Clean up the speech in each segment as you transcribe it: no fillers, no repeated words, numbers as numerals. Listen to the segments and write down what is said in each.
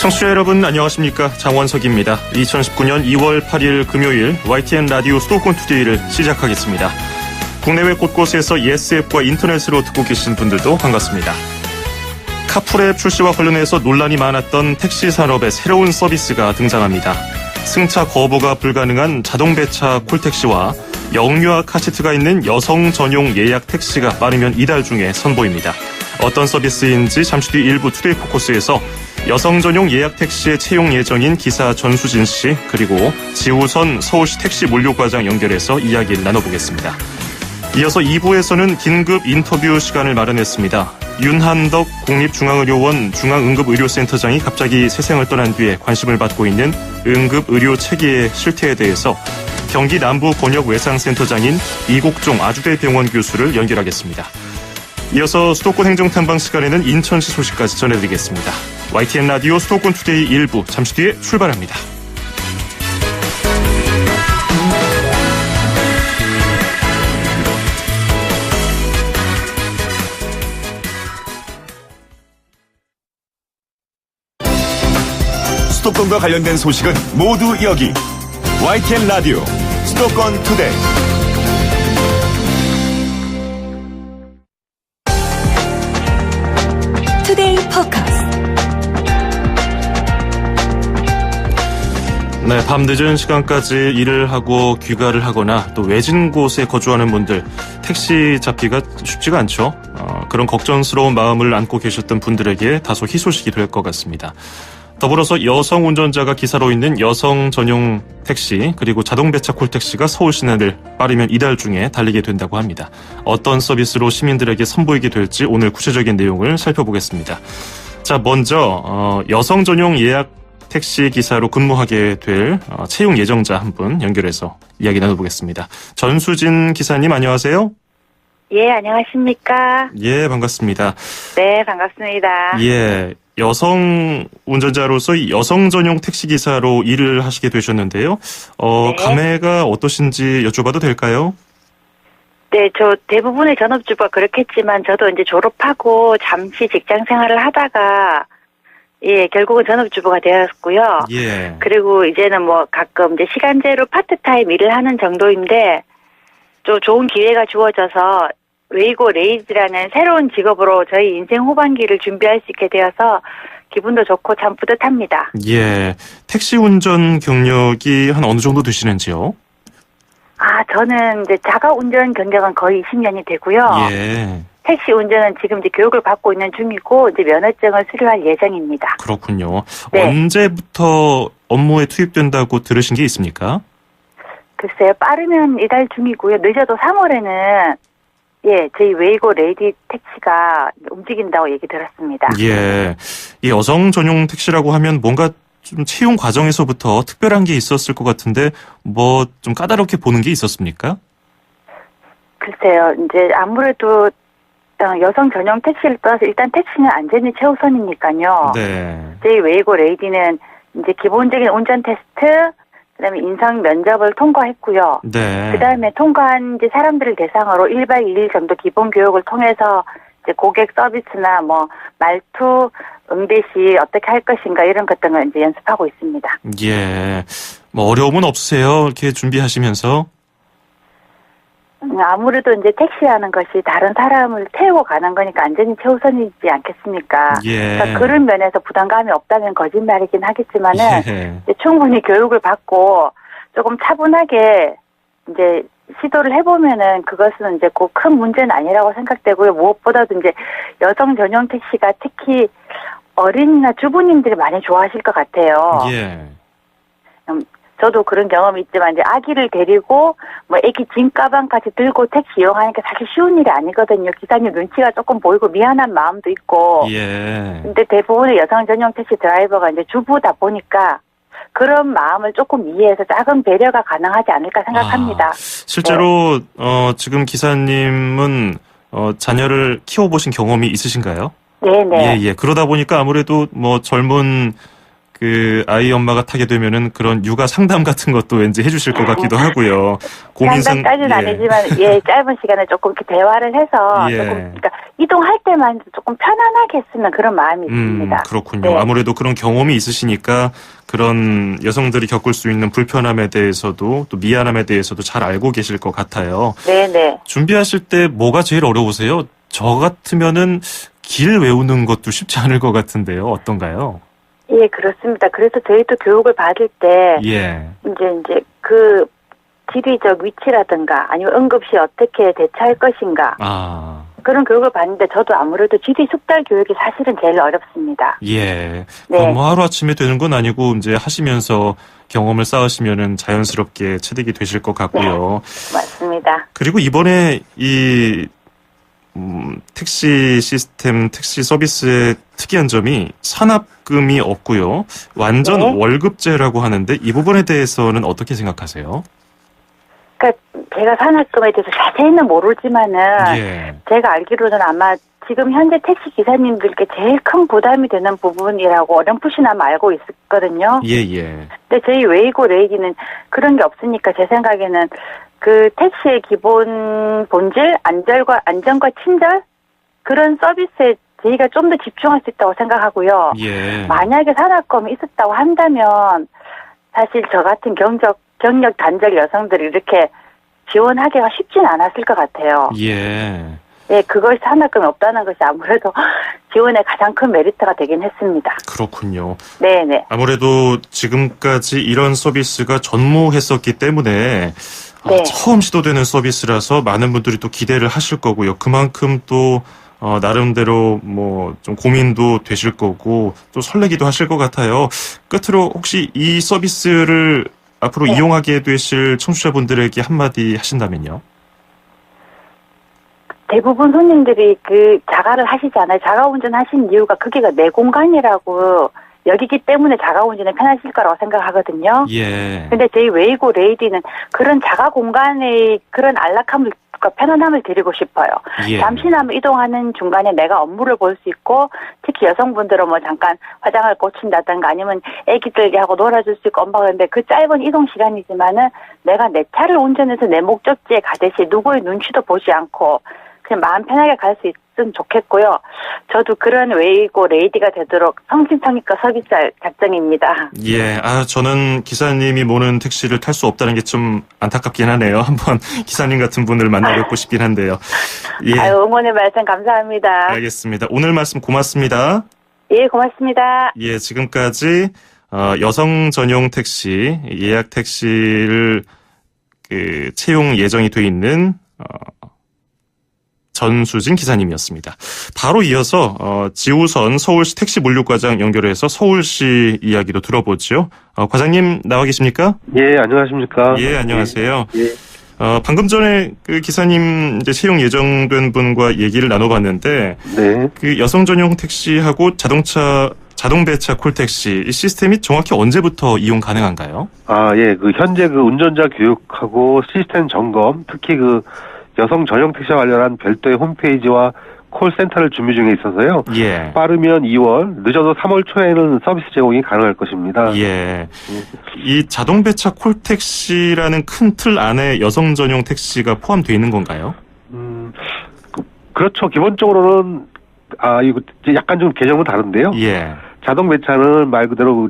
청취자 여러분 안녕하십니까. 장원석입니다. 2019년 2월 8일 금요일 YTN 라디오 수도권 투데이를 시작하겠습니다. 국내외 곳곳에서 예스앱과 인터넷으로 듣고 계신 분들도 반갑습니다. 카풀앱 출시와 관련해서 논란이 많았던 택시 산업의 새로운 서비스가 등장합니다. 승차 거부가 불가능한 자동배차 콜택시와 영유아 카시트가 있는 여성 전용 예약 택시가 빠르면 이달 중에 선보입니다. 어떤 서비스인지 잠시 뒤 일부 투데이 포커스에서 여성 전용 예약 택시의 채용 예정인 기사 전수진 씨, 그리고 지우선 서울시 택시 몰료과장 연결해서 이야기를 나눠보겠습니다. 이어서 2부에서는 긴급 인터뷰 시간을 마련했습니다. 윤한덕 국립중앙의료원 중앙응급의료센터장이 갑자기 세상을 떠난 뒤에 관심을 받고 있는 응급의료 체계의 실태에 대해서 경기 남부권역외상센터장인 이곡종 아주대병원 교수를 연결하겠습니다. 이어서 수도권 행정탐방 시간에는 인천시 소식까지 전해드리겠습니다. YTN 라디오 수도권 투데이 1부 잠시 뒤에 출발합니다. 수도권과 관련된 소식은 모두 여기 YTN 라디오 수도권 투데이. 투데이 포커스. 네, 밤 늦은 시간까지 일을 하고 귀가를 하거나 또 외진 곳에 거주하는 분들, 택시 잡기가 쉽지가 않죠. 그런 걱정스러운 마음을 안고 계셨던 분들에게 다소 희소식이 될 것 같습니다. 더불어서 여성 운전자가 기사로 있는 여성 전용 택시, 그리고 자동배차 콜택시가 서울 시내를 빠르면 이달 중에 달리게 된다고 합니다. 어떤 서비스로 시민들에게 선보이게 될지 오늘 구체적인 내용을 살펴보겠습니다. 자, 먼저 여성 전용 예약 택시 기사로 근무하게 될 채용 예정자 한 분 연결해서 이야기 나눠보겠습니다. 전수진 기사님 안녕하세요. 예, 안녕하십니까. 예, 반갑습니다. 네, 반갑습니다. 예, 여성 운전자로서 여성 전용 택시 기사로 일을 하시게 되셨는데요. 네. 감회가 어떠신지 여쭤봐도 될까요? 네, 저 대부분의 전업주부가 그렇겠지만 저도 이제 졸업하고 잠시 직장 생활을 하다가 예, 결국은 전업주부가 되었고요. 예. 그리고 이제는 뭐 가끔 이제 시간제로 파트타임 일을 하는 정도인데 좀 좋은 기회가 주어져서 웨이고 레이즈라는 새로운 직업으로 저희 인생 후반기를 준비할 수 있게 되어서 기분도 좋고 참 뿌듯합니다. 예. 택시 운전 경력이 한 어느 정도 되시는지요? 저는 이제 자가 운전 경력은 거의 20년이 되고요. 예. 택시 운전은 지금 이제 교육을 받고 있는 중이고 이제 면허증을 수료할 예정입니다. 그렇군요. 네. 언제부터 업무에 투입된다고 들으신 게 있습니까? 글쎄요, 빠르면 이달 중이고요. 늦어도 3월에는 예, 저희 웨이고 레이디 택시가 움직인다고 얘기 들었습니다. 예. 이 여성 전용 택시라고 하면 뭔가 좀 채용 과정에서부터 특별한 게 있었을 것 같은데 뭐 좀 까다롭게 보는 게 있었습니까? 글쎄요, 이제 아무래도 여성 전용 택시를 떠나서 일단 택시는 안전이 최우선이니까요. 네. 저희 웨이고 레이디는 이제 기본적인 운전 테스트, 그다음에 인성 면접을 통과했고요. 네. 그다음에 통과한 이제 사람들을 대상으로 1박 2일 정도 기본 교육을 통해서 이제 고객 서비스나 뭐 말투, 응대 시 어떻게 할 것인가 이런 것들을 이제 연습하고 있습니다. 예. 뭐 어려움은 없으세요? 이렇게 준비하시면서? 아무래도 이제 택시라는 것이 다른 사람을 태우고 가는 거니까 안전이 최우선이지 않겠습니까? 예. 그러니까 그런 면에서 부담감이 없다면 거짓말이긴 하겠지만은 예. 이제 충분히 교육을 받고 조금 차분하게 이제 시도를 해보면은 그것은 이제 꼭 큰 문제는 아니라고 생각되고요. 무엇보다도 이제 여성 전용 택시가 특히 어린이나 주부님들이 많이 좋아하실 것 같아요. 예. 저도 그런 경험이 있지만 이제 아기를 데리고 뭐 아기 짐 가방까지 들고 택시 이용하니까 사실 쉬운 일이 아니거든요. 기사님 눈치가 조금 보이고 미안한 마음도 있고. 예. 근데 대부분의 여성 전용 택시 드라이버가 이제 주부다 보니까 그런 마음을 조금 이해해서 작은 배려가 가능하지 않을까 생각합니다. 실제로 지금 기사님은 자녀를 키워보신 경험이 있으신가요? 네네. 예. 그러다 보니까 아무래도 뭐 젊은 그 아이 엄마가 타게 되면은 그런 육아 상담 같은 것도 왠지 해주실 것 같기도 하고요. 상담까지는 아니지만 짧은 시간에 조금 이렇게 대화를 해서 예. 조금 그러니까 이동할 때만 조금 편안하게 했으면 그런 마음이 듭니다. 그렇군요. 네. 아무래도 그런 경험이 있으시니까 그런 여성들이 겪을 수 있는 불편함에 대해서도 또 미안함에 대해서도 잘 알고 계실 것 같아요. 네네. 준비하실 때 뭐가 제일 어려우세요? 저 같으면은 길 외우는 것도 쉽지 않을 것 같은데요. 어떤가요? 예, 그렇습니다. 그래서 저희도 교육을 받을 때 예. 이제 그 지리적 위치라든가 아니면 응급시 어떻게 대처할 것인가 아. 그런 교육을 받는데 저도 아무래도 지리 숙달 교육이 사실은 제일 어렵습니다. 예. 네. 뭐 하루아침에 되는 건 아니고 이제 하시면서 경험을 쌓으시면은 자연스럽게 체득이 되실 것 같고요. 맞습니다. 그리고 이번에 이 택시 시스템, 택시 서비스의 특이한 점이 산업금이 없고요. 완전 네. 월급제라고 하는데 이 부분에 대해서는 어떻게 생각하세요? 그러니까 제가 산학금에 대해서 자세히는 모르지만은 예. 제가 알기로는 아마 지금 현재 택시 기사님들께 제일 큰 부담이 되는 부분이라고 어렴풋이나마 알고 있거든요. 예, 예. 근데 저희 웨이고 레이디는 그런 게 없으니까 제 생각에는 그 택시의 기본 본질, 안전과 친절 그런 서비스에 저희가 좀 더 집중할 수 있다고 생각하고요. 예. 만약에 산학금이 있었다고 한다면 사실 저 같은 경력 단절 여성들이 이렇게 지원하기가 쉽진 않았을 것 같아요. 예. 네, 그것이 산학금이 없다는 것이 아무래도 지원의 가장 큰 메리트가 되긴 했습니다. 그렇군요. 네네. 아무래도 지금까지 이런 서비스가 전무했었기 때문에 네. 처음 시도되는 서비스라서 많은 분들이 또 기대를 하실 거고요. 그만큼 또 나름대로 뭐 좀 고민도 되실 거고 또 설레기도 하실 것 같아요. 끝으로 혹시 이 서비스를 앞으로 네. 이용하게 되실 청취자분들에게 한마디 하신다면요? 대부분 손님들이 그 자가를 하시잖아요. 자가운전 하신 이유가 거기가 내 공간이라고 여기기 때문에 자가운전이 편하실 거라고 생각하거든요. 예. 근데 저희 웨이고 레이디는 그런 자가 공간의 그런 안락함과 편안함을 드리고 싶어요. 예. 잠시나마 이동하는 중간에 내가 업무를 볼 수 있고 특히 여성분들은 뭐 잠깐 화장을 고친다든가 아니면 애기들하고 놀아줄 수 있고 엄마가 근데 그 짧은 이동 시간이지만은 내가 내 차를 운전해서 내 목적지에 가듯이 누구의 눈치도 보지 않고 그냥 마음 편하게 갈 수 있으면 좋겠고요. 저도 그런 웨이고 레이디가 되도록 성심성의껏 서비스할 작정입니다. 예, 저는 기사님이 모는 택시를 탈 수 없다는 게 좀 안타깝긴 하네요. 한번 기사님 같은 분을 만나뵙고 싶긴 한데요. 예. 아유, 응원의 말씀 감사합니다. 알겠습니다. 오늘 말씀 고맙습니다. 예, 고맙습니다. 예, 지금까지 여성 전용 택시, 예약 택시를 채용 예정이 돼 있는 전수진 기사님이었습니다. 바로 이어서 지우선 서울시 택시 물류과장 연결해서 서울시 이야기도 들어보죠. 과장님 나와 계십니까? 예, 안녕하십니까? 예, 안녕하세요. 예. 방금 전에 그 기사님 이제 채용 예정된 분과 얘기를 나눠봤는데, 네. 그 여성 전용 택시하고 자동 배차 콜택시 이 시스템이 정확히 언제부터 이용 가능한가요? 예, 현재 운전자 교육하고 시스템 점검, 특히 여성 전용 택시와 관련한 별도의 홈페이지와 콜센터를 준비 중에 있어서요. 예. 빠르면 2월, 늦어도 3월 초에는 서비스 제공이 가능할 것입니다. 예. 이 자동 배차 콜택시라는 큰 틀 안에 여성 전용 택시가 포함되어 있는 건가요? 그렇죠. 기본적으로는 이거 약간 좀 개념은 다른데요. 예. 자동 배차는 말 그대로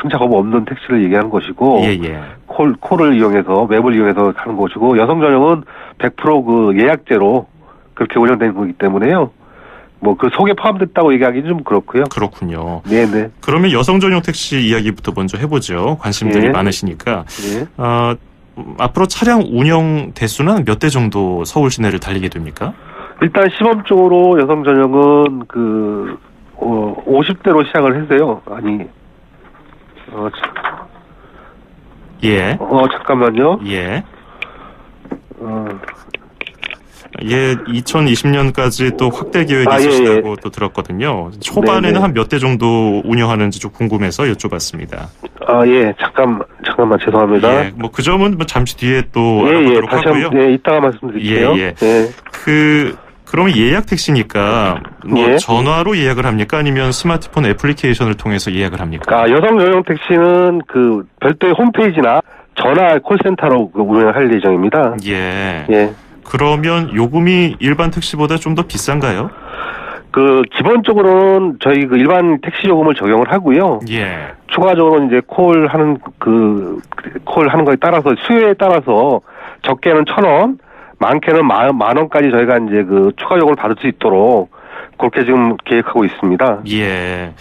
승차 거부 없는 택시를 얘기하는 것이고, 예. 콜을 이용해서, 맵을 이용해서 하는 것이고, 여성 전용은 100% 예약제로 그렇게 운영되는 거기 때문에요. 속에 포함됐다고 얘기하기는 좀 그렇고요. 그렇군요. 네네. 그러면 여성 전용 택시 이야기부터 먼저 해보죠. 관심들이 예. 많으시니까. 예. 앞으로 차량 운영 대수는 몇 대 정도 서울 시내를 달리게 됩니까? 일단 시범적으로 여성 전용은 50대로 시작을 했어요. 예. 잠깐만요. 예. 예, 2020년까지 또 확대 계획이 있으시다고 또 들었거든요. 초반에는 네네. 한 몇 대 정도 운영하는지 좀 궁금해서 여쭤봤습니다. 예. 잠깐만 죄송합니다. 예, 그 점은 잠시 뒤에 또 예. 알아보도록 다시 하고요. 한번, 이따가 말씀드릴게요. 예. 그러면 예약 택시니까 뭐 예. 전화로 예약을 합니까? 아니면 스마트폰 애플리케이션을 통해서 예약을 합니까? 아, 여성 전용 택시는 그 별도의 홈페이지나 전화 콜센터로 운영할 예정입니다. 예. 예. 그러면 요금이 일반 택시보다 좀 더 비싼가요? 그 기본적으로는 저희 그 일반 택시 요금을 적용을 하고요. 예. 추가적으로 이제 콜하는 거에 따라서 수요에 따라서 적게는 1,000원, 많게는 만 원까지 저희가 이제 그 추가 요금을 받을 수 있도록 그렇게 지금 계획하고 있습니다. 예.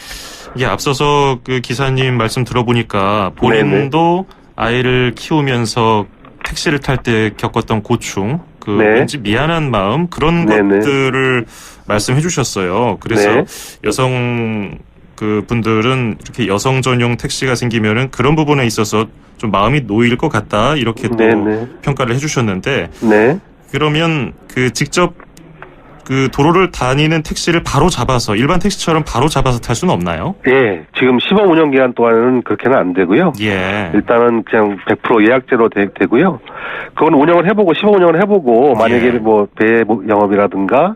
예, 앞서서 그 기사님 말씀 들어보니까 본인도 아이를 키우면서 택시를 탈 때 겪었던 고충, 그 네. 왠지 미안한 마음 그런 네네. 것들을 말씀해 주셨어요. 그래서 네. 여성 그 분들은 이렇게 여성 전용 택시가 생기면은 그런 부분에 있어서 좀 마음이 놓일 것 같다 이렇게 또 네네. 평가를 해주셨는데 네. 그러면 그 직접 그 도로를 다니는 택시를 바로 잡아서 일반 택시처럼 바로 잡아서 탈 수는 없나요? 예, 지금 시범 운영 기간 동안은 그렇게는 안 되고요. 예. 일단은 그냥 100% 예약제로 되고요. 그건 운영을 해보고 시범 운영을 해보고 만약에 예. 뭐 배 영업이라든가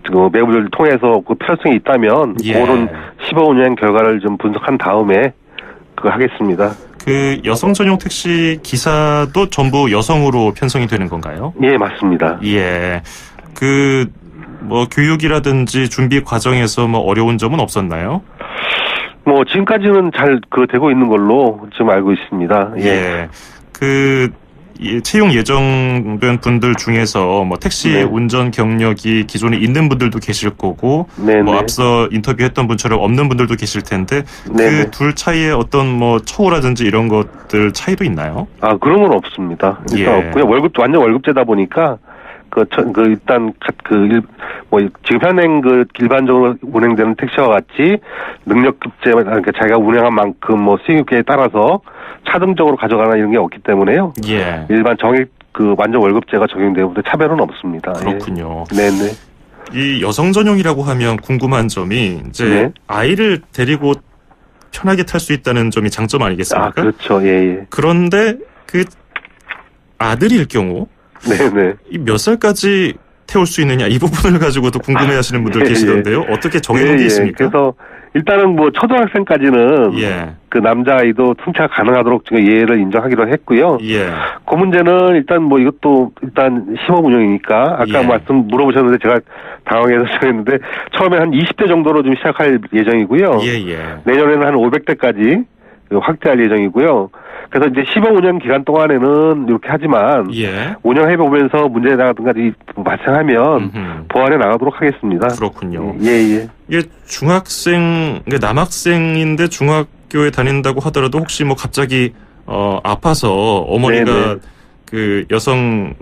그 매물을 통해서 그 필요성이 있다면 예. 그거는 시범 운영 결과를 좀 분석한 다음에 그거 하겠습니다. 그 여성 전용 택시 기사도 전부 여성으로 편성이 되는 건가요? 예, 맞습니다. 예. 그 뭐 교육이라든지 준비 과정에서 뭐 어려운 점은 없었나요? 뭐 지금까지는 잘 되고 있는 걸로 지금 알고 있습니다. 예. 예. 그 채용 예정된 분들 중에서 뭐 택시 네. 운전 경력이 기존에 있는 분들도 계실 거고 네네. 뭐 앞서 인터뷰했던 분처럼 없는 분들도 계실 텐데 네네. 그 둘 사이에 어떤 뭐 처우라든지 이런 것들 차이도 있나요? 아, 그런 건 없습니다. 일단 예. 없고요. 월급도 완전 월급제다 보니까 일단 지금 현행 일반적으로 운행되는 택시와 같이 능력급제, 그러니까 자기가 운행한 만큼 뭐 수익에 따라서 차등적으로 가져가나 이런 게 없기 때문에요. 예. 일반 정액 완전 월급제가 적용되고 차별은 없습니다. 그렇군요. 예. 네네. 이 여성 전용이라고 하면 궁금한 점이 이제 네. 아이를 데리고 편하게 탈 수 있다는 점이 장점 아니겠습니까? 아, 그렇죠. 예. 그런데 그 아들일 경우 네네. 이 몇 살까지 태울 수 있느냐 이 부분을 가지고도 궁금해하시는 분들 예, 계시던데요. 어떻게 정해놓은 게 있습니까? 그래서 일단은 뭐 초등학생까지는 예. 그 남자아이도 승차 가능하도록 지금 예외를 인정하기로 했고요. 예. 그 문제는 일단 뭐 이것도 일단 시범 운영이니까 아까 예. 물어보셨는데 제가 당황해서 했는데 처음에 한 20대 정도로 좀 시작할 예정이고요. 예. 내년에는 한 500대까지 확대할 예정이고요. 그래서 이제 시범 운영 기간 동안에는 이렇게 하지만 예. 운영해 보면서 문제라든가 발생하면 음흠. 보완해 나가도록 하겠습니다. 그렇군요. 예. 이게 중학생, 그러니까 남학생인데 중학교에 다닌다고 하더라도 혹시 뭐 갑자기 아파서 어머니가 네네. 그 여성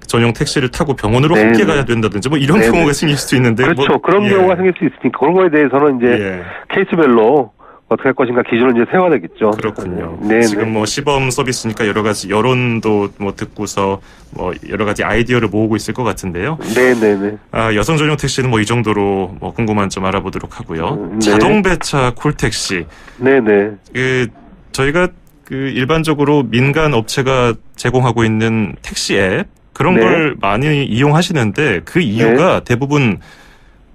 전용 택시를 타고 병원으로 네네. 함께 가야 된다든지 뭐 이런 네네. 경우가 생길 수도 있는데 그렇죠. 뭐, 그런 예. 경우가 생길 수 있으니까 그런 거에 대해서는 이제 예. 케이스별로 어떻게 할 것인가 기준을 이제 세워야 되겠죠. 그렇군요. 네. 지금 뭐 시범 서비스니까 여러 가지 여론도 뭐 듣고서 뭐 여러 가지 아이디어를 모으고 있을 것 같은데요. 네네네. 아, 여성 전용 택시는 뭐 이 정도로 뭐 궁금한 점 알아보도록 하고요. 네. 자동 배차 콜택시. 네네. 그 저희가 그 일반적으로 민간 업체가 제공하고 있는 택시 앱 그런 네. 걸 많이 이용하시는데 그 이유가 대부분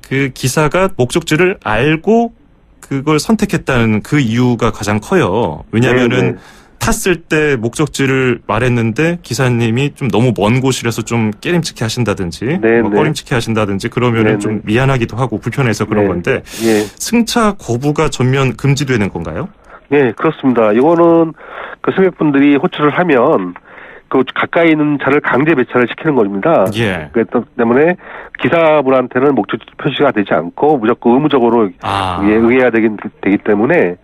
그 기사가 목적지를 알고 그걸 선택했다는 그 이유가 가장 커요. 왜냐하면은 네네. 탔을 때 목적지를 말했는데 기사님이 좀 너무 먼 곳이라서 좀 깨림칙해 하신다든지 네네. 뭐 꺼림칙해 하신다든지 그러면은 네네. 좀 미안하기도 하고 불편해서 그런 네. 건데 예. 승차 거부가 전면 금지되는 건가요? 네, 그렇습니다. 이거는 그 승객분들이 호출을 하면 그 가까이 있는 차를 강제 배차를 시키는 겁니다. 예. 그렇기 때문에 기사분한테는 목적 표시가 되지 않고 무조건 의무적으로 응해야 되기 때문에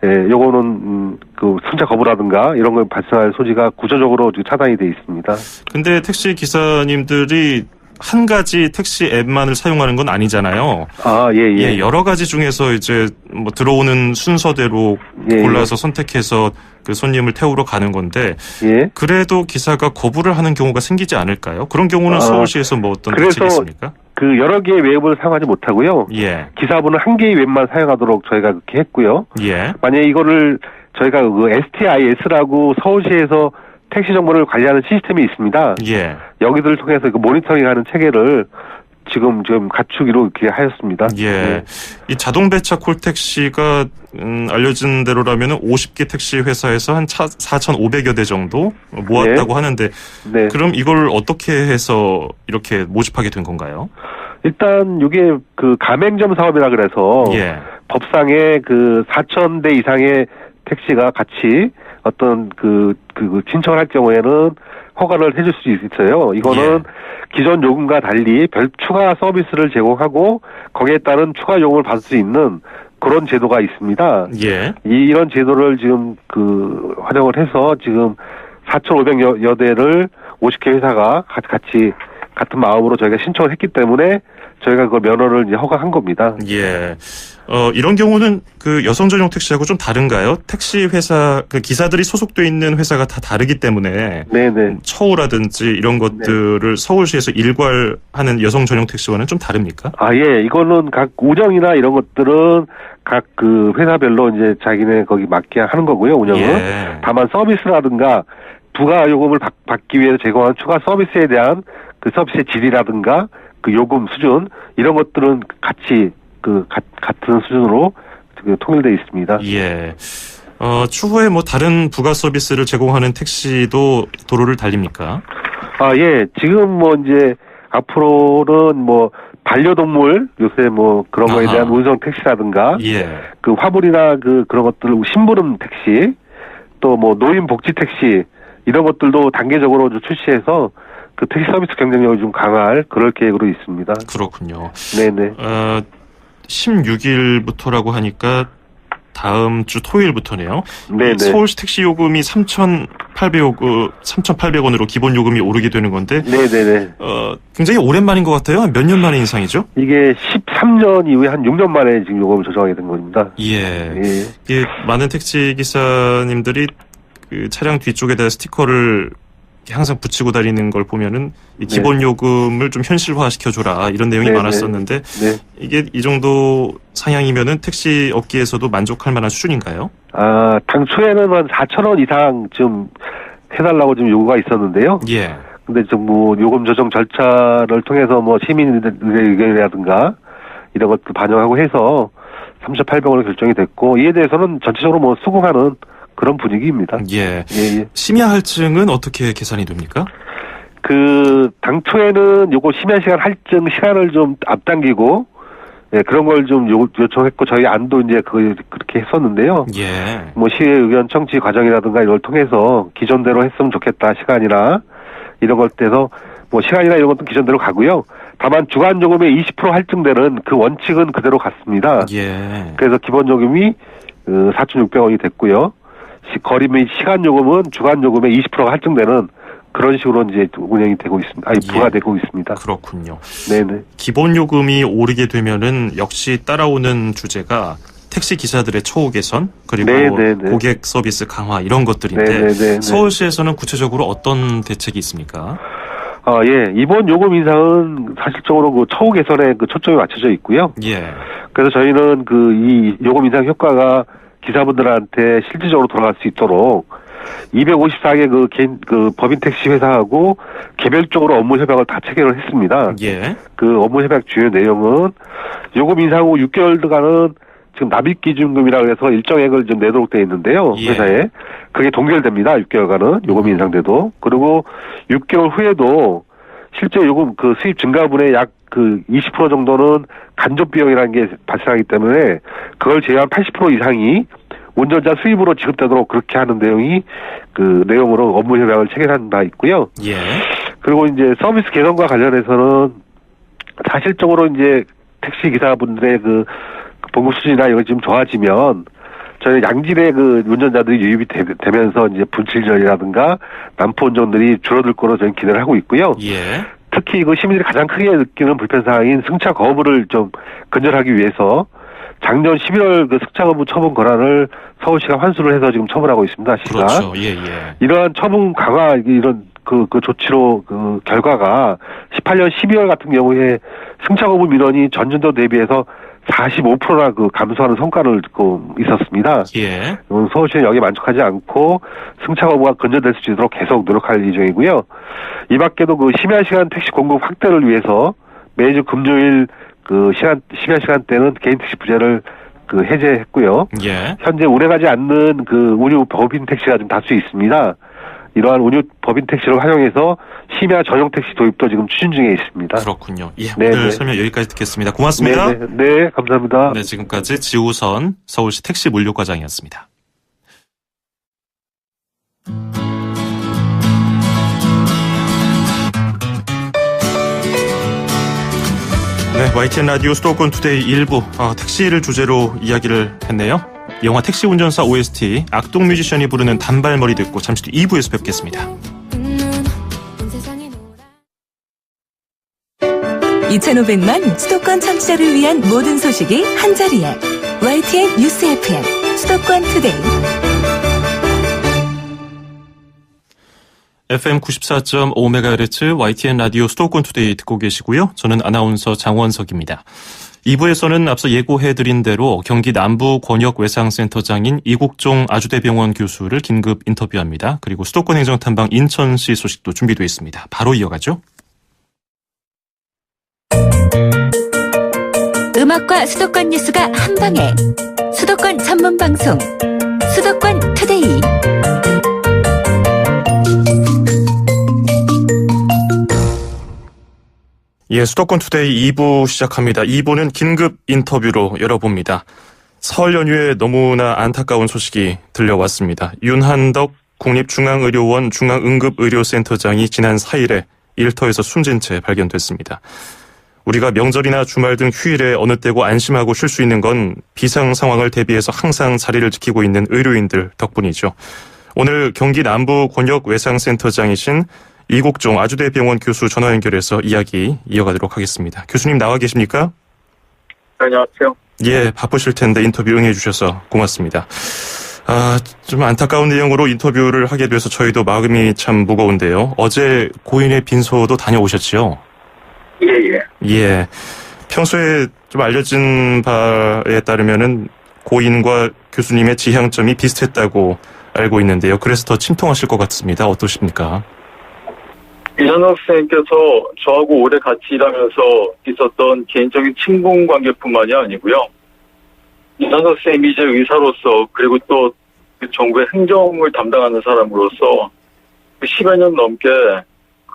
요거는 그 승차 거부라든가 이런 걸 발생할 소지가 구조적으로 차단이 돼 있습니다. 근데 택시 기사님들이 한 가지 택시 앱만을 사용하는 건 아니잖아요. 아, 예. 여러 가지 중에서 이제 뭐 들어오는 순서대로 골라서 선택해서 그 손님을 태우러 가는 건데 예. 그래도 기사가 거부를 하는 경우가 생기지 않을까요? 그런 경우는 서울시에서 뭐 어떤 대책이 있습니까? 그 여러 개의 웹을 사용하지 못하고요. 예. 기사분은 한 개의 웹만 사용하도록 저희가 그렇게 했고요. 예. 만약에 이거를 저희가 그 STIS라고 서울시에서 택시 정보를 관리하는 시스템이 있습니다. 예. 여기들을 통해서 그 모니터링하는 체계를 지금 갖추기로 이렇게 하였습니다. 예. 네. 이 자동 배차 콜택시가 알려진 대로라면 50개 택시 회사에서 한 4,500여 대 정도 모았다고 하는데 네. 그럼 이걸 어떻게 해서 이렇게 모집하게 된 건가요? 일단 이게 그 가맹점 사업이라 그래서 예. 법상에 그 4,000대 이상의 택시가 같이 어떤 그 신청을 할 경우에는 허가를 해줄 수 있어요. 이거는 기존 요금과 달리 별 추가 서비스를 제공하고 거기에 따른 추가 요금을 받을 수 있는 그런 제도가 있습니다. 예. 이런 제도를 지금 활용을 해서 지금 4,500여 대를 50개 회사가 같이 같은 마음으로 저희가 신청을 했기 때문에 저희가 그 면허를 이제 허가한 겁니다. 예. 이런 경우는 그 여성 전용 택시하고 좀 다른가요? 택시 회사, 그 기사들이 소속돼 있는 회사가 다 다르기 때문에. 네네. 처우라든지 이런 것들을 서울시에서 일괄하는 여성 전용 택시와는 좀 다릅니까? 예. 이거는 각 운영이나 이런 것들은 각 그 회사별로 이제 자기네 거기 맞게 하는 거고요, 운영은. 예. 다만 서비스라든가 부가 요금을 받기 위해서 제공하는 추가 서비스에 대한 그 서비스의 질이라든가 그 요금 수준 이런 것들은 같이 같은 수준으로 통일되어 있습니다. 예. 추후에 뭐 다른 부가 서비스를 제공하는 택시도 도로를 달립니까? 예. 지금 뭐 이제 앞으로는 뭐 반려동물 요새 뭐 그런 거에 대한 운송 택시라든가 예. 그 화물이나 그런 것들 심부름 택시 또 뭐 노인 복지 택시 이런 것들도 단계적으로 좀 출시해서 그 택시 서비스 경쟁력을 좀 강화할 그럴 계획으로 있습니다. 그렇군요. 네네. 16일부터라고 하니까 다음 주 토요일부터네요. 네네. 서울시 택시 요금이 3,800원으로 기본 요금이 오르게 되는 건데. 네네네. 굉장히 오랜만인 것 같아요. 몇 년 만의 인상이죠? 이게 13년 이후에 한 6년 만에 지금 요금을 조정하게 된 겁니다. 예. 예. 이게 많은 택시 기사님들이 그 차량 뒤쪽에다 스티커를 항상 붙이고 다니는 걸 보면은 이 기본 요금을 좀 현실화 시켜줘라 이런 내용이 네네. 많았었는데 네. 이게 이 정도 상향이면은 택시 업계에서도 만족할 만한 수준인가요? 당초에는 한 4,000원 이상 좀 해달라고 좀 요구가 있었는데요. 예. 근데 좀 뭐 요금 조정 절차를 통해서 뭐 시민들의 의견이라든가 이런 것도 반영하고 해서 3,800원으로 결정이 됐고 이에 대해서는 전체적으로 뭐 수긍하는 그런 분위기입니다. 예. 예. 심야 할증은 어떻게 계산이 됩니까? 당초에는 요거 심야 시간 할증 시간을 좀 앞당기고, 그런 걸 좀 요청했고, 저희 안도 이제 그렇게 했었는데요. 예. 뭐 시의 의견 청취 과정이라든가 이걸 통해서 기존대로 했으면 좋겠다, 시간이나, 이런 것 돼서, 뭐 시간이나 이런 것도 기존대로 가고요. 다만 주간 요금의 20% 할증되는 그 원칙은 그대로 갔습니다. 예. 그래서 기본 요금이 4,600원이 됐고요. 거리 및 시간 요금은 주간 요금의 20%가 할증되는 그런 식으로 이제 운영이 되고 있습니다. 부과되고 있습니다. 그렇군요. 네네. 기본 요금이 오르게 되면은 역시 따라오는 주제가 택시 기사들의 처우 개선 그리고 네네네. 고객 서비스 강화 이런 것들인데 네네네. 서울시에서는 구체적으로 어떤 대책이 있습니까? 예. 이번 요금 인상은 사실적으로 그 처우 개선에 초점이 맞춰져 있고요. 예. 그래서 저희는 이 요금 인상 효과가 기사분들한테 실질적으로 돌아갈 수 있도록 254개 개인 법인 택시 회사하고 개별적으로 업무 협약을 다 체결을 했습니다. 예. 그 업무 협약 주요 내용은 요금 인상 후 6개월간은 지금 납입 기준금이라고 해서 일정액을 좀 내도록 되어 있는데요. 예. 회사에. 그게 동결됩니다. 6개월간은 요금 인상돼도. 그리고 6개월 후에도 실제 요금 수입 증가분의 약 20% 정도는 간접 비용이라는 게 발생하기 때문에 그걸 제외한 80% 이상이 운전자 수입으로 지급되도록 그렇게 하는 내용이 내용으로 업무 협약을 체결한 바 있고요. 예. 그리고 이제 서비스 개선과 관련해서는 사실적으로 이제 택시 기사분들의 봉급 수준이나 이런 좀 좋아지면 저희 양질의 운전자들이 유입이 되면서 이제 분칠전이라든가 난포 운전들이 줄어들 거로 저희는 기대를 하고 있고요. 예. 특히 시민들이 가장 크게 느끼는 불편사항인 승차 거부를 좀 근절하기 위해서 작년 11월 승차 거부 처분 권한을 서울시가 환수를 해서 지금 처분하고 있습니다. 시가. 그렇죠. 예. 이러한 처분 강화 이런 조치로 결과가 18년 12월 같은 경우에 승차 거부 민원이 전년도 대비해서 45%나 감소하는 성과를 있었습니다. 예. 서울시는 여기에 만족하지 않고 승차 거부가 근절될 수 있도록 계속 노력할 예정이고요. 이 밖에도 심야 시간 택시 공급 확대를 위해서 매주 금요일 그 심야 시간대는 개인 택시 부재를 그 해제했고요. 예. 현재 운행하지 않는 그 운유 법인 택시가 좀 다수 있습니다. 이러한 운유 법인 택시를 활용해서 심야 전용 택시 도입도 지금 추진 중에 있습니다. 그렇군요. 예, 네, 오늘 네. 설명 여기까지 듣겠습니다. 고맙습니다. 네, 감사합니다. 네, 지금까지 지우선 서울시 택시 물류과장이었습니다. 네, YTN 라디오 수도권 투데이 1부 택시를 주제로 이야기를 했네요. 영화 택시 운전사 OST 악동 뮤지션이 부르는 단발머리 듣고 잠시 뒤 2부에서 뵙겠습니다. 2,500만 수도권 청취자를 위한 모든 소식이 한자리에 YTN 뉴스 FM 수도권 투데이. FM 94.5MHz YTN 라디오 수도권 투데이 듣고 계시고요. 저는 아나운서 장원석입니다. 2부에서는 앞서 예고해드린 대로 경기 남부 권역외상센터장인 이국종 아주대병원 교수를 긴급 인터뷰합니다. 그리고 수도권 행정탐방 인천시 소식도 준비되어 있습니다. 바로 이어가죠. 음악과 수도권 뉴스가 한방에 수도권 전문 방송 수도권 투데이. 예, 수도권 투데이 2부 시작합니다. 2부는 긴급 인터뷰로 열어봅니다. 설 연휴에 너무나 안타까운 소식이 들려왔습니다. 윤한덕 국립중앙의료원 중앙응급의료센터장이 지난 4일에 일터에서 숨진 채 발견됐습니다. 우리가 명절이나 주말 등 휴일에 어느 때고 안심하고 쉴 수 있는 건 비상 상황을 대비해서 항상 자리를 지키고 있는 의료인들 덕분이죠. 오늘 경기 남부 권역외상센터장이신 이국종 아주대병원 교수 전화 연결해서 이야기 이어가도록 하겠습니다. 교수님 나와 계십니까? 안녕하세요. 예, 바쁘실 텐데 인터뷰 응해 주셔서 고맙습니다. 좀 안타까운 내용으로 인터뷰를 하게 돼서 저희도 마음이 참 무거운데요. 어제 고인의 빈소도 다녀오셨지요? 예. 예. 평소에 좀 알려진 바에 따르면은 고인과 교수님의 지향점이 비슷했다고 알고 있는데요. 그래서 더 침통하실 것 같습니다. 어떠십니까? 이현석 선생님께서 저하고 오래 같이 일하면서 있었던 개인적인 친분 관계뿐만이 아니고요. 이현석 선생님이 이제 의사로서 그리고 또 정부의 행정을 담당하는 사람으로서 10여 년 넘게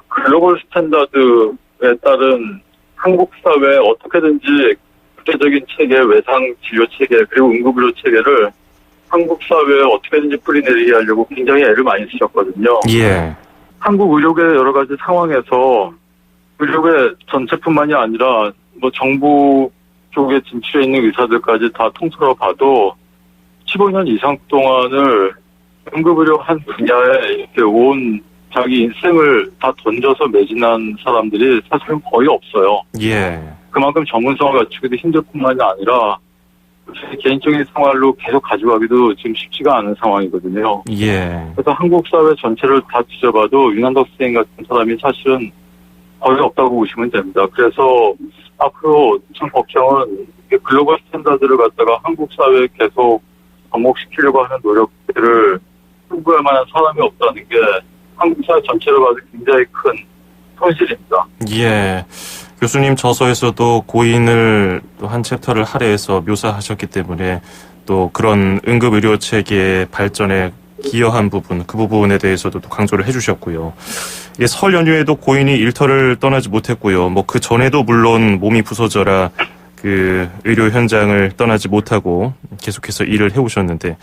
글로벌 스탠다드에 따른 한국 사회에 어떻게든지 국제적인 체계, 외상 진료 체계 그리고 응급의료 체계를 한국 사회에 어떻게든지 뿌리내리게 하려고 굉장히 애를 많이 쓰셨거든요. 예. 한국 의료계 여러 가지 상황에서 의료계 전체뿐만이 아니라 뭐 정부 쪽에 진출해 있는 의사들까지 다 통틀어 봐도 15년 이상 동안을 응급의료 한 분야에 이렇게 온 자기 인생을 다 던져서 매진한 사람들이 사실은 거의 없어요. 예. 그만큼 전문성을 갖추기도 힘들 뿐만이 아니라 개인적인 생활로 계속 가져가기도 지금 쉽지가 않은 상황이거든요. 예. 그래서 한국 사회 전체를 다 뒤져봐도 윤한덕 선생님 같은 사람이 사실은 거의 없다고 보시면 됩니다. 그래서 앞으로 참 걱정은 글로벌 스탠다드를 갖다가 한국 사회에 계속 접목시키려고 하는 노력들을 승부할 만한 사람이 없다는 게 한국 사회 전체를 봐도 굉장히 큰 손실입니다. 예. 교수님 저서에서도 고인을 또 한 챕터를 할애해서 묘사하셨기 때문에 또 그런 응급의료 체계의 발전에 기여한 부분, 그 부분에 대해서도 또 강조를 해주셨고요. 이게 설 연휴에도 고인이 일터를 떠나지 못했고요. 뭐 그 전에도 물론 몸이 부서져라 그 의료 현장을 떠나지 못하고 계속해서 일을 해오셨는데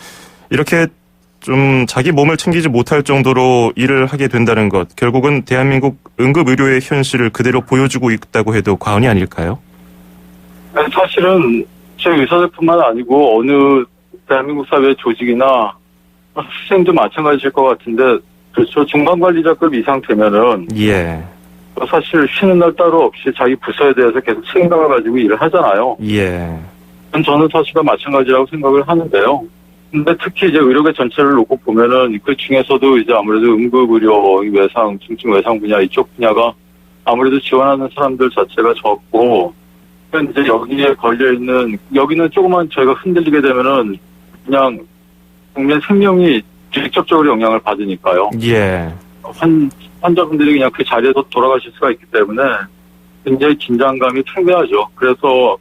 이렇게 좀 자기 몸을 챙기지 못할 정도로 일을 하게 된다는 것, 결국은 대한민국 응급의료의 현실을 그대로 보여주고 있다고 해도 과언이 아닐까요? 사실은 저희 의사들뿐만 아니고 어느 대한민국 사회 조직이나 선생님도 마찬가지일 것 같은데 그렇죠. 중간관리자급 이상 되면은 예. 사실 쉬는 날 따로 없이 자기 부서에 대해서 계속 책임감을 가지고 일을 하잖아요. 예. 저는 사실은 마찬가지라고 생각을 하는데요. 근데 특히 이제 의료계 전체를 놓고 보면은 그 중에서도 이제 아무래도 응급의료, 외상, 중증 외상 분야 이쪽 분야가 아무래도 지원하는 사람들 자체가 적고 이제 여기에 걸려 있는 여기는 조금만 저희가 흔들리게 되면은 그냥 국민 생명이 직접적으로 영향을 받으니까요. 예. 환자분들이 그냥 그 자리에서 돌아가실 수가 있기 때문에 굉장히 긴장감이 팽배하죠. 그래서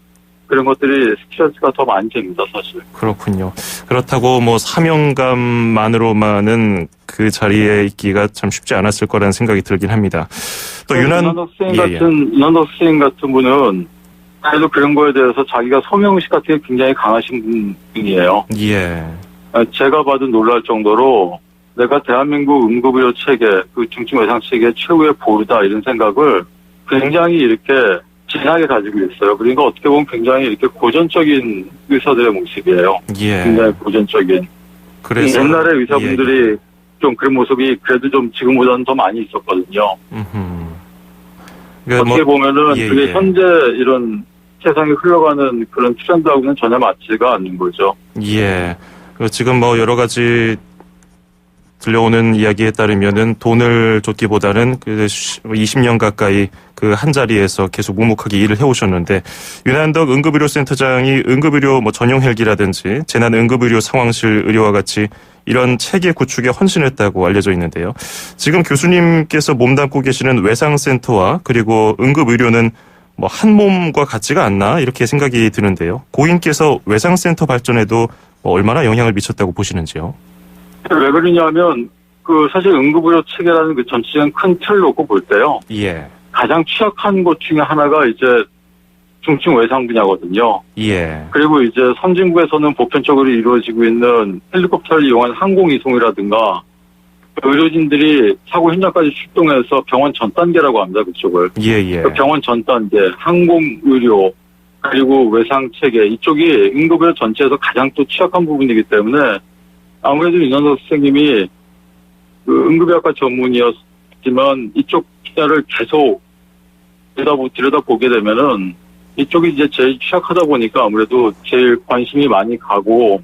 그런 것들이 스트레스가 더 많이 됩니다, 사실. 그렇군요. 그렇다고 뭐 사명감만으로만은 그 자리에 있기가 참 쉽지 않았을 거라는 생각이 들긴 합니다. 또 윤한덕 선생님 같은 분은 그래도 그런 거에 대해서 자기가 소명의식 같은 게 굉장히 강하신 분이에요. 예. 제가 봐도 놀랄 정도로 내가 대한민국 응급의료 체계, 그 중증 외상 체계 최후의 보루다 이런 생각을 굉장히 이렇게 진하게 가지고 있어요. 그러니까 어떻게 보면 굉장히 이렇게 고전적인 의사들의 모습이에요. 예. 굉장히 고전적인. 그래서 옛날에 의사분들이 좀 그런 모습이 그래도 좀 지금보다는 더 많이 있었거든요. 그러니까 어떻게 보면은 그게 예. 현재 이런 세상이 흘러가는 그런 트렌드하고는 전혀 맞지가 않는 거죠. 예. 지금 뭐 여러 가지 들려오는 이야기에 따르면은 돈을 줬기보다는 그 20년 가까이 그 한 자리에서 계속 묵묵하게 일을 해오셨는데 윤한덕 응급의료센터장이 응급의료 뭐 전용 헬기라든지 재난 응급의료 상황실 의료와 같이 이런 체계 구축에 헌신했다고 알려져 있는데요. 지금 교수님께서 몸담고 계시는 외상센터와 그리고 응급의료는 뭐 한 몸과 같지가 않나 이렇게 생각이 드는데요. 고인께서 외상센터 발전에도 뭐 얼마나 영향을 미쳤다고 보시는지요? 왜 그러냐면 그 사실 응급의료 체계라는 그 전체적인 큰 틀을 놓고 볼 때요. 예. 가장 취약한 곳 중에 하나가 이제 중증 외상 분야거든요. 예. 그리고 이제 선진국에서는 보편적으로 이루어지고 있는 헬리콥터를 이용한 항공 이송이라든가 의료진들이 사고 현장까지 출동해서 병원 전 단계라고 합니다. 그쪽을. 예. 그 병원 전 단계, 항공 의료 그리고 외상 체계 이쪽이 응급의료 전체에서 가장 또 취약한 부분이기 때문에 아무래도 윤한덕 선생님이 그 응급의학과 전문이었지만 이쪽 분야를 계속 들여다보게 되면은 이쪽이 이제 제일 취약하다 보니까 아무래도 제일 관심이 많이 가고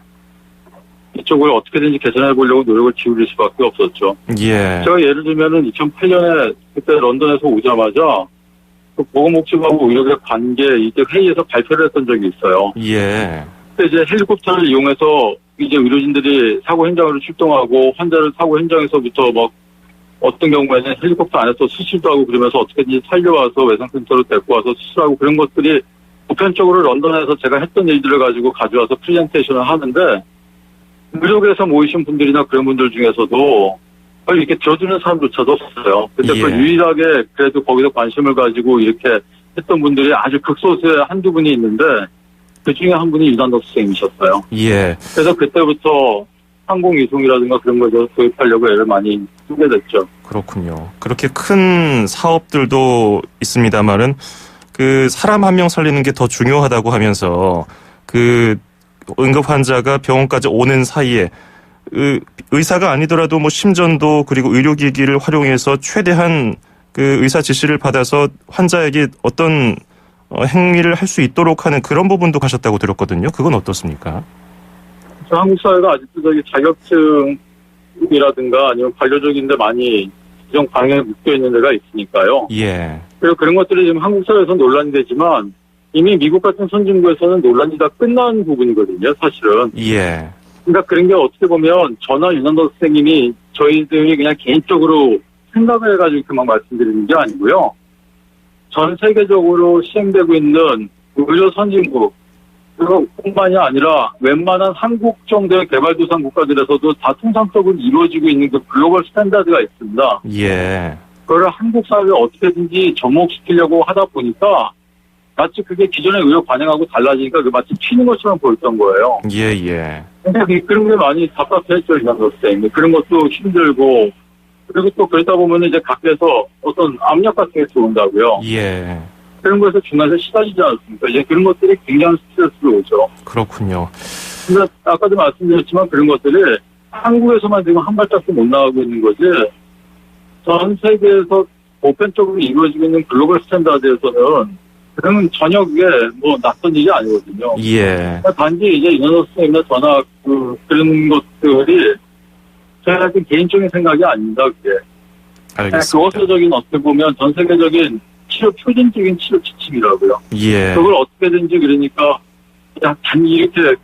이쪽을 어떻게든지 개선해 보려고 노력을 기울일 수밖에 없었죠. 예. 제가 예를 들면은 2008년에 그때 런던에서 오자마자 그 보건복지부하고 의료계 관계 이제 회의에서 발표를 했던 적이 있어요. 예. 그때 이제 헬리콥터를 이용해서 이제 의료진들이 사고 현장으로 출동하고 환자를 사고 현장에서부터 막 어떤 경우에는 헬리콥터 안에서 수술도 하고 그러면서 어떻게든지 살려와서 외상센터로 데리고 와서 수술하고 그런 것들이 보편적으로 런던에서 제가 했던 일들을 가지고 가져와서 프레젠테이션을 하는데 의료계에서 모이신 분들이나 그런 분들 중에서도 이렇게 들어주는 사람조차도 없어요. 근데 그 유일하게 그래도 거기서 관심을 가지고 이렇게 했던 분들이 아주 극소수의 한두 분이 있는데 그 중에 한 분이 윤한덕 선생님이셨어요. 예. 그래서 그때부터 항공 이송이라든가 그런 거에 도입하려고 애를 많이 쓰게 됐죠. 그렇군요. 그렇게 큰 사업들도 있습니다만은 그 사람 한 명 살리는 게 더 중요하다고 하면서 그 응급 환자가 병원까지 오는 사이에 의사가 아니더라도 뭐 심전도 그리고 의료기기를 활용해서 최대한 그 의사 지시를 받아서 환자에게 어떤 행위를 할 수 있도록 하는 그런 부분도 가셨다고 들었거든요. 그건 어떻습니까? 한국 사회가 아직도 저기 자격증이라든가 아니면 반려적인데 많이 규정 방향에 묶여 있는 데가 있으니까요. 예. 그리고 그런 것들이 지금 한국 사회에서 논란이 되지만 이미 미국 같은 선진국에서는 논란이 다 끝난 부분이거든요, 사실은. 예. 그러니까 그런 게 어떻게 보면 저나 윤한덕 선생님이 저희들이 그냥 개인적으로 생각을 해가지고 그만 말씀드리는 게 아니고요. 전 세계적으로 시행되고 있는 의료 선진국, 그리고 뿐만이 아니라 웬만한 한국 정도의 개발도상 국가들에서도 다 통상적으로 이루어지고 있는 그 글로벌 스탠다드가 있습니다. 예. 그걸 한국 사회에 어떻게든지 접목시키려고 하다 보니까 마치 그게 기존의 의료 관행하고 달라지니까 그 마치 튀는 것처럼 보였던 거예요. 예. 근데 그런 게 많이 답답했죠, 윤한덕 선생님. 그런 것도 힘들고, 그리고 또 그러다 보면 이제 밖에서 어떤 압력 같은 게 들어온다고요. 예. 그런 거에서 중간에서 시달리지 않습니까? 이제 그런 것들이 굉장한 스트레스로 오죠. 그렇군요. 근데 아까도 말씀드렸지만 그런 것들이 한국에서만 지금 한 발짝도 못 나가고 있는 거지, 전 세계에서 보편적으로 이루어지고 있는 글로벌 스탠다드에서는 그러면 전혀 그게 뭐 낯선 일이 아니거든요. 예. 단지 이제 윤한덕 선생님이나 저나 그런 것들이 제가 개인적인 생각이 아닙니다. 그게. 알겠습니다. 그것적인 어떻게 보면 전 세계적인 치료 표준적인 치료 지침이라고요. 예. 그걸 어떻게든지 그러니까 그냥 단지 이렇게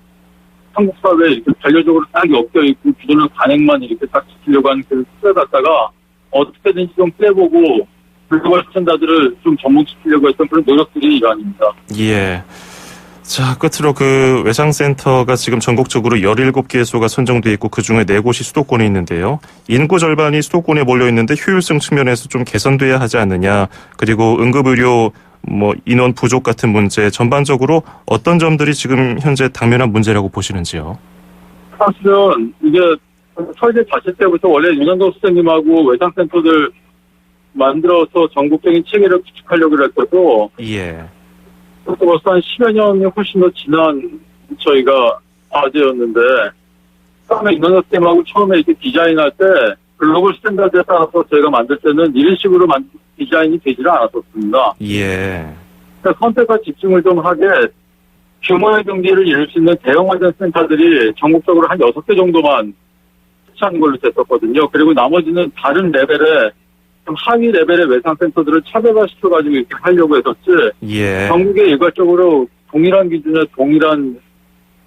한국 사회에 이렇게 반려적으로 딱 엮여 있고 기존의 관행만 이렇게 딱 지키려고 하는 그 틀을 갖다가 어떻게든지 좀 빼보고 글로벌 스탠다드를 좀 접목시키려고 했던 그런 노력들이 일환입니다. 예. 자, 끝으로 그 외상센터가 지금 전국적으로 17개소가 선정돼 있고 그중에 4곳이 수도권에 있는데요. 인구 절반이 수도권에 몰려 있는데 효율성 측면에서 좀 개선돼야 하지 않느냐. 그리고 응급의료 인원 부족 같은 문제 전반적으로 어떤 점들이 지금 현재 당면한 문제라고 보시는지요? 사실은 이게 설계 자체 때부터 원래 윤한도 수장님하고 외상센터들 만들어서 전국적인 체계를 구축하려고 했어도 예. 벌써 한 10여 년이 훨씬 더 지난 저희가 과제였는데 처음에 윤한도 수장님하고 처음에 이렇게 디자인할 때 글로벌 스탠다드에 따라서 저희가 만들 때는 이런 식으로 디자인이 되지를 않았었습니다. 예. 그러니까 선택과 집중을 좀 하게 규모의 경기를 이룰 수 있는 대형 환자 센터들이 전국적으로 한 6개 정도만 설치하는 걸로 됐었거든요. 그리고 나머지는 다른 레벨의 좀 하위 레벨의 외상센터들을 차별화시켜가지고 이렇게 하려고 했었지. 예. 전국에 일괄적으로 동일한 기준의 동일한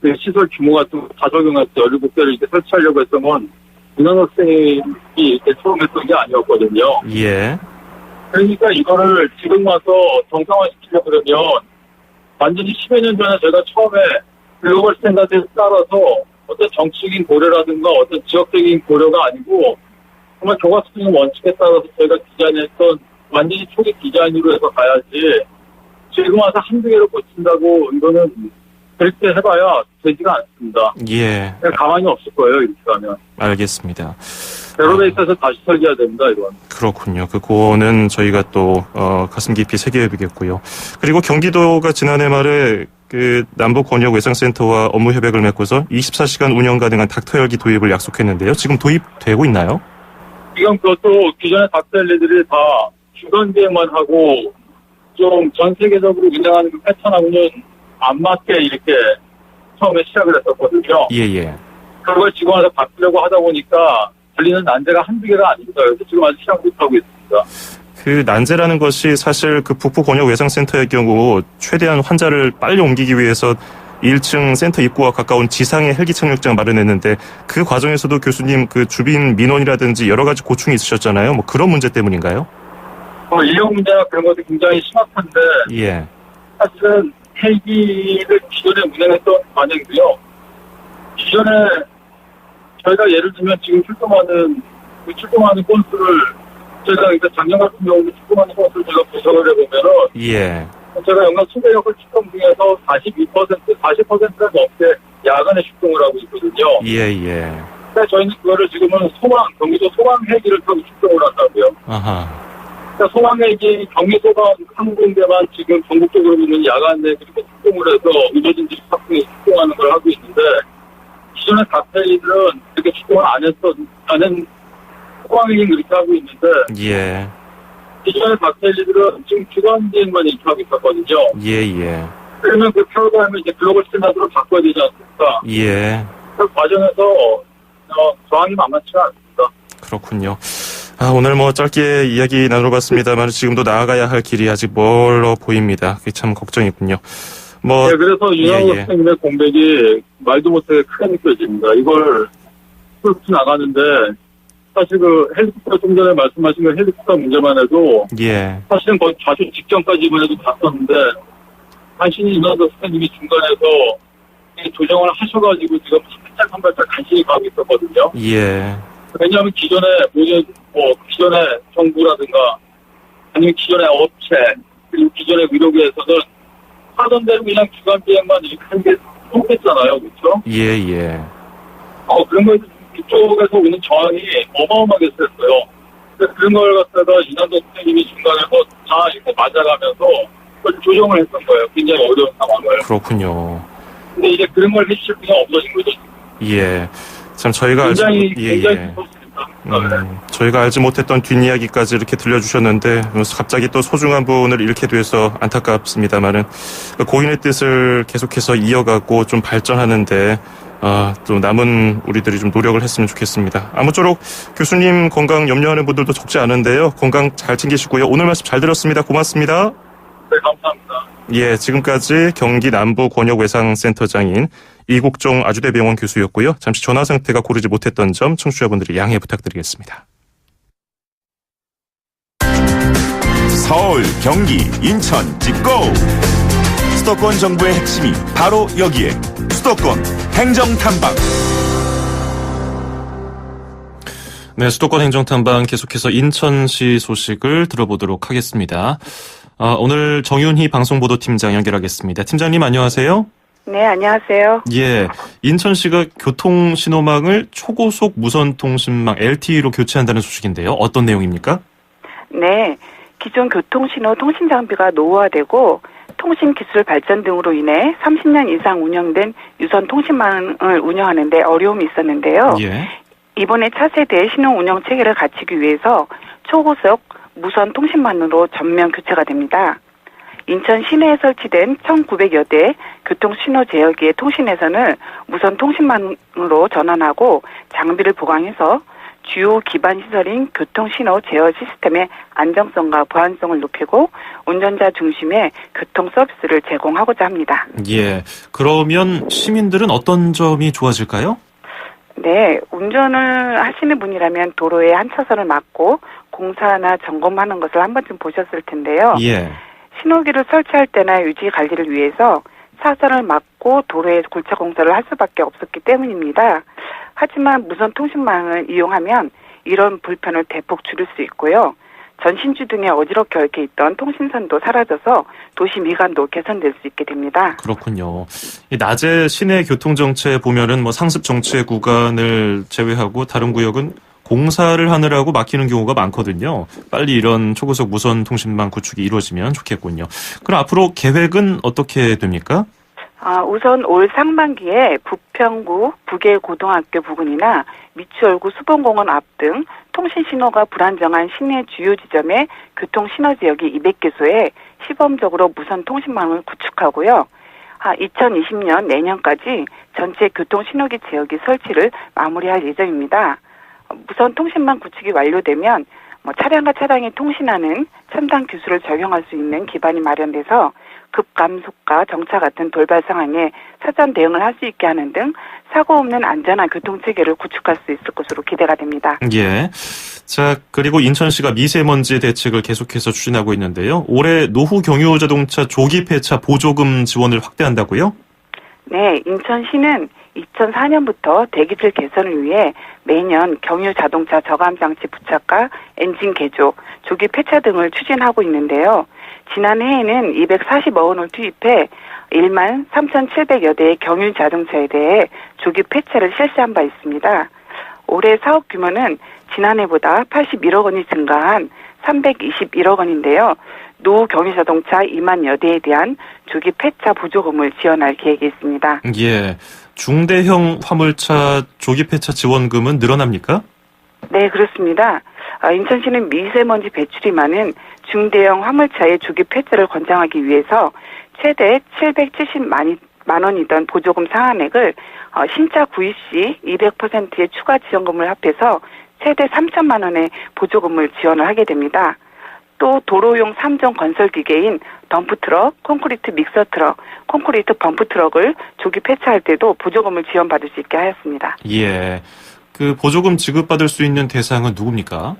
그 시설 규모 같은 거 다 적용해서 17개를 이렇게 설치하려고 했던 건 윤한 학생이 이렇게 처음 했던 게 아니었거든요. 예. 그러니까 이거를 지금 와서 정상화시키려고 그러면 완전히 10여 년 전에 저희가 처음에 글로벌 스탠다드에 따라서 어떤 정치적인 고려라든가 어떤 지역적인 고려가 아니고 정말 교과서적인 원칙에 따라서 저희가 디자인했던 완전히 초기 디자인으로 해서 가야지 지금 와서 한두 개로 고친다고 이거는 그렇게 해봐야 되지가 않습니다. 예. 그냥 가만히 없을 거예요, 이렇게 가면. 알겠습니다. 제로베이스에서 다시 설계해야 됩니다, 이건. 그렇군요. 그거는 저희가 또 가슴 깊이 새겨야겠고요. 그리고 경기도가 지난해 말에 그 남북 권역 외상센터와 업무 협약을 맺고서 24시간 운영 가능한 닥터 헬기 도입을 약속했는데요. 지금 도입되고 있나요? 지금 그것도 기존의 닥터 헬기들이 다 주간 비행만 하고 좀 전 세계적으로 운영하는 그 패턴하고는 안 맞게 이렇게 처음에 시작을 했었거든요. 예예. 그걸 지금 와서 바꾸려고 하다 보니까 걸리는 난제가 한두 개가 아닙니다. 그래서 지금 아직 시작 못하고 있습니다. 그 난제라는 것이 사실 그 북부 권역 외상센터의 경우 최대한 환자를 빨리 옮기기 위해서 1층 센터 입구와 가까운 지상의 헬기 착륙장 마련했는데 그 과정에서도 교수님 그 주민 민원이라든지 여러 가지 고충이 있으셨잖아요. 뭐 그런 문제 때문인가요? 인력 문제나 그런 것도 굉장히 심각한데 예. 사실은 헬기를 기존에 운행했던 과정이고요. 기존에 저희가 예를 들면 지금 출동하는 건수를 저희가 작년 같은 경우도 출동하는 건수를 제가 분석을 해보면은 예. 제가 연간 수배역을 출동 중에서 40%가 넘게 야간에 출동을 하고 있거든요. 예예. 근데 저희는 그거를 지금은 경기도 소방 헬기를 타고 출동을 한다고요. 아하. 그러니까 소방 헬기 경기소방 한 군데만 지금 전국적으로 보면 야간에 그렇게 출동을 해서 의료진들이 탑승에 출동하는 걸 하고 있는데 기존의 닥터헬기들은 이렇게 출동을 안 소방 헬기는 그렇게 하고 있는데 예. 기존의 닥터헬기들은 지금 주간 비행만 이렇게 하고 있었거든요. 예예. 그러면 그 프로그램을 이제 글로벌 스탠다드로 바꿔야 되지 않습니까? 예. 그 과정에서 저항이 만만치가 않습니다. 그렇군요. 오늘 짧게 이야기 나눠봤습니다만 지금도 나아가야 할 길이 아직 멀어 보입니다. 그게 참 걱정이군요. 네, 그래서 윤하고 선생님의 공백이 말도 못하게 크게 느껴집니다. 이걸 풀고 나가는데 사실 그 헬리콥터 좀 전에 말씀하신 그 헬리콥터 문제만 해도 예. 사실은 거의 좌초 직전까지 이번에도 갔었는데 간신히 윤하고 선생님이 중간에서 조정을 하셔가지고 지금 한 발짝 간신히 가고 있었거든요. 예. 왜냐하면 기존의 정부라든가 아니면 기존의 업체 그리고 기존의 의료계에서는 하던 대로 그냥 주간 비행만 이렇게 한 게 통했잖아요, 그렇죠? 예. 그런 거에서 이쪽에서 오는 저항이 어마어마하게 셌어요. 그런 걸 갖다가 이난도 선생님이 중간에서 다 이렇게 맞아가면서 그걸 조정을 했던 거예요. 굉장히 어려운 상황을. 그렇군요. 근데 이제 그런 걸 해주실 분이 없어진 거죠. 예. 참 저희가 굉장히 저희가 알지 못했던 뒷이야기까지 이렇게 들려주셨는데 갑자기 또 소중한 분을 잃게 돼서 안타깝습니다만은 고인의 뜻을 계속해서 이어가고 좀 발전하는데 또 남은 우리들이 좀 노력을 했으면 좋겠습니다. 아무쪼록 교수님 건강 염려하는 분들도 적지 않은데요. 건강 잘 챙기시고요. 오늘 말씀 잘 들었습니다. 고맙습니다. 네, 감사합니다. 예, 지금까지 경기 남부 권역외상센터장인 이국종 아주대병원 교수였고요. 잠시 전화 상태가 고르지 못했던 점 청취자분들이 양해 부탁드리겠습니다. 서울, 경기, 인천 찍고 수도권 정부의 핵심이 바로 여기에 수도권 행정탐방. 네, 수도권 행정탐방 계속해서 인천시 소식을 들어보도록 하겠습니다. 오늘 정윤희 방송보도팀장 연결하겠습니다. 팀장님 안녕하세요. 네, 안녕하세요. 예, 인천시가 교통신호망을 초고속 무선통신망 LTE로 교체한다는 소식인데요. 어떤 내용입니까? 네, 기존 교통신호 통신장비가 노후화되고 통신기술 발전 등으로 인해 30년 이상 운영된 유선 통신망을 운영하는 데 어려움이 있었는데요. 예. 이번에 차세대 신호 운영 체계를 갖추기 위해서 초고속 무선 통신망으로 전면 교체가 됩니다. 인천 시내에 설치된 1,900여 대 교통신호 제어기의 통신회선을 무선 통신망으로 전환하고 장비를 보강해서 주요 기반 시설인 교통신호 제어 시스템의 안정성과 보안성을 높이고 운전자 중심의 교통 서비스를 제공하고자 합니다. 예, 그러면 시민들은 어떤 점이 좋아질까요? 네, 운전을 하시는 분이라면 도로에 한 차선을 막고 공사나 점검하는 것을 한 번쯤 보셨을 텐데요. 예. 신호기를 설치할 때나 유지 관리를 위해서 차선을 막고 도로에 골차 공사를 할 수밖에 없었기 때문입니다. 하지만 무선 통신망을 이용하면 이런 불편을 대폭 줄일 수 있고요. 전신주 등에 어지럽게 얽혀 있던 통신선도 사라져서 도시 미관도 개선될 수 있게 됩니다. 그렇군요. 이 낮에 시내 교통정체 보면은 상습 정체 구간을 제외하고 다른 구역은 공사를 하느라고 막히는 경우가 많거든요. 빨리 이런 초고속 무선 통신망 구축이 이루어지면 좋겠군요. 그럼 앞으로 계획은 어떻게 됩니까? 우선 올 상반기에 부평구 북예고등학교 부근이나 미추홀구 수봉공원 앞 등 통신신호가 불안정한 시내 주요 지점의 교통신호지역이 200개소에 시범적으로 무선 통신망을 구축하고요. 2020년 내년까지 전체 교통신호기 제어기 설치를 마무리할 예정입니다. 무선 통신망 구축이 완료되면 차량과 차량이 통신하는 첨단 기술을 적용할 수 있는 기반이 마련돼서 급감속과 정차 같은 돌발 상황에 사전 대응을 할 수 있게 하는 등 사고 없는 안전한 교통체계를 구축할 수 있을 것으로 기대가 됩니다. 예. 자, 그리고 인천시가 미세먼지 대책을 계속해서 추진하고 있는데요. 올해 노후 경유 자동차 조기 폐차 보조금 지원을 확대한다고요? 네, 인천시는 2004년부터 대기질 개선을 위해 매년 경유 자동차 저감 장치 부착과 엔진 개조, 조기 폐차 등을 추진하고 있는데요. 지난해에는 240억 원을 투입해 1만 3,700여 대의 경유 자동차에 대해 조기 폐차를 실시한 바 있습니다. 올해 사업 규모는 지난해보다 81억 원이 증가한 321억 원인데요. 노후 경유 자동차 2만여 대에 대한 조기 폐차 보조금을 지원할 계획이 있습니다. 예. 중대형 화물차 조기 폐차 지원금은 늘어납니까? 네, 그렇습니다. 인천시는 미세먼지 배출이 많은 중대형 화물차의 조기 폐차를 권장하기 위해서 최대 770만 원이던 보조금 상한액을 신차 구입 시 200%의 추가 지원금을 합해서 최대 3천만 원의 보조금을 지원을 하게 됩니다. 또 도로용 3종 건설 기계인 덤프트럭, 콘크리트 믹서트럭, 콘크리트 펌프트럭을 조기 폐차할 때도 보조금을 지원받을 수 있게 하였습니다. 예. 그 보조금 지급받을 수 있는 대상은 누굽니까?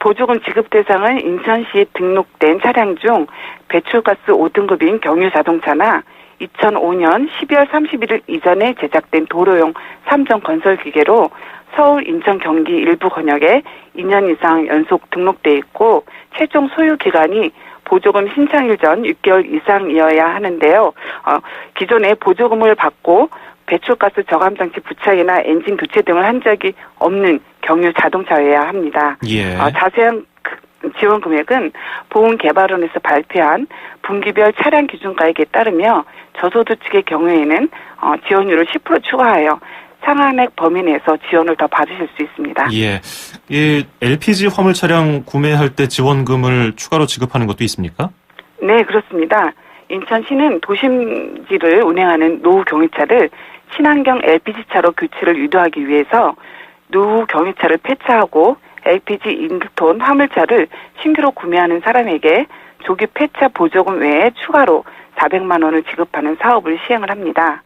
보조금 지급 대상은 인천시에 등록된 차량 중 배출가스 5등급인 경유 자동차나 2005년 12월 31일 이전에 제작된 도로용 3종 건설 기계로 서울, 인천, 경기 일부 권역에 2년 이상 연속 등록돼 있고 최종 소유 기간이 보조금 신청일 전 6개월 이상이어야 하는데요. 기존에 보조금을 받고 배출가스 저감장치 부착이나 엔진 교체 등을 한 적이 없는 경유 자동차여야 합니다. 예. 자세한 지원 금액은 보훈개발원에서 발표한 분기별 차량 기준가액에 따르며 저소득 측의 경우에는 지원율을 10% 추가하여 상한액 범위 내에서 지원을 더 받으실 수 있습니다. 예. 이 LPG 화물 차량 구매할 때 지원금을 추가로 지급하는 것도 있습니까? 네, 그렇습니다. 인천시는 도심지를 운행하는 노후 경유차를 친환경 LPG차로 교체를 유도하기 위해서 노후 경유차를 폐차하고 LPG 1톤 화물차를 신규로 구매하는 사람에게 조기 폐차 보조금 외에 추가로 400만 원을 지급하는 사업을 시행을 합니다.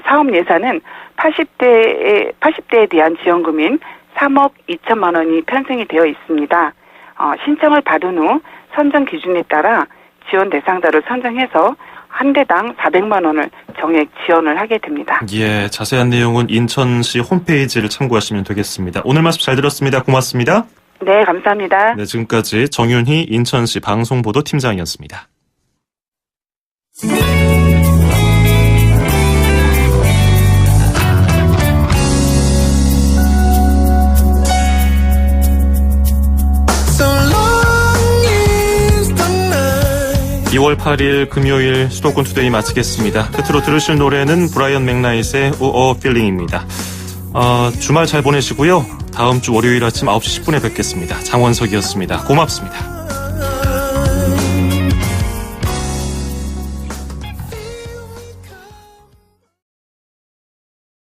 사업 예산은 80대에 대한 지원금인 3억 2천만 원이 편성이 되어 있습니다. 신청을 받은 후 선정 기준에 따라 지원 대상자를 선정해서 한 대당 400만 원을 정액 지원을 하게 됩니다. 예, 자세한 내용은 인천시 홈페이지를 참고하시면 되겠습니다. 오늘 말씀 잘 들었습니다. 고맙습니다. 네, 감사합니다. 네, 지금까지 정윤희 인천시 방송보도팀장이었습니다. So long is the night. 2월 8일 금요일 수도권 투데이 마치겠습니다. 끝으로 들으실 노래는 브라이언 맥나잇의 Oh Feeling입니다. 주말 잘 보내시고요. 다음 주 월요일 아침 9시 10분에 뵙겠습니다. 장원석이었습니다. 고맙습니다.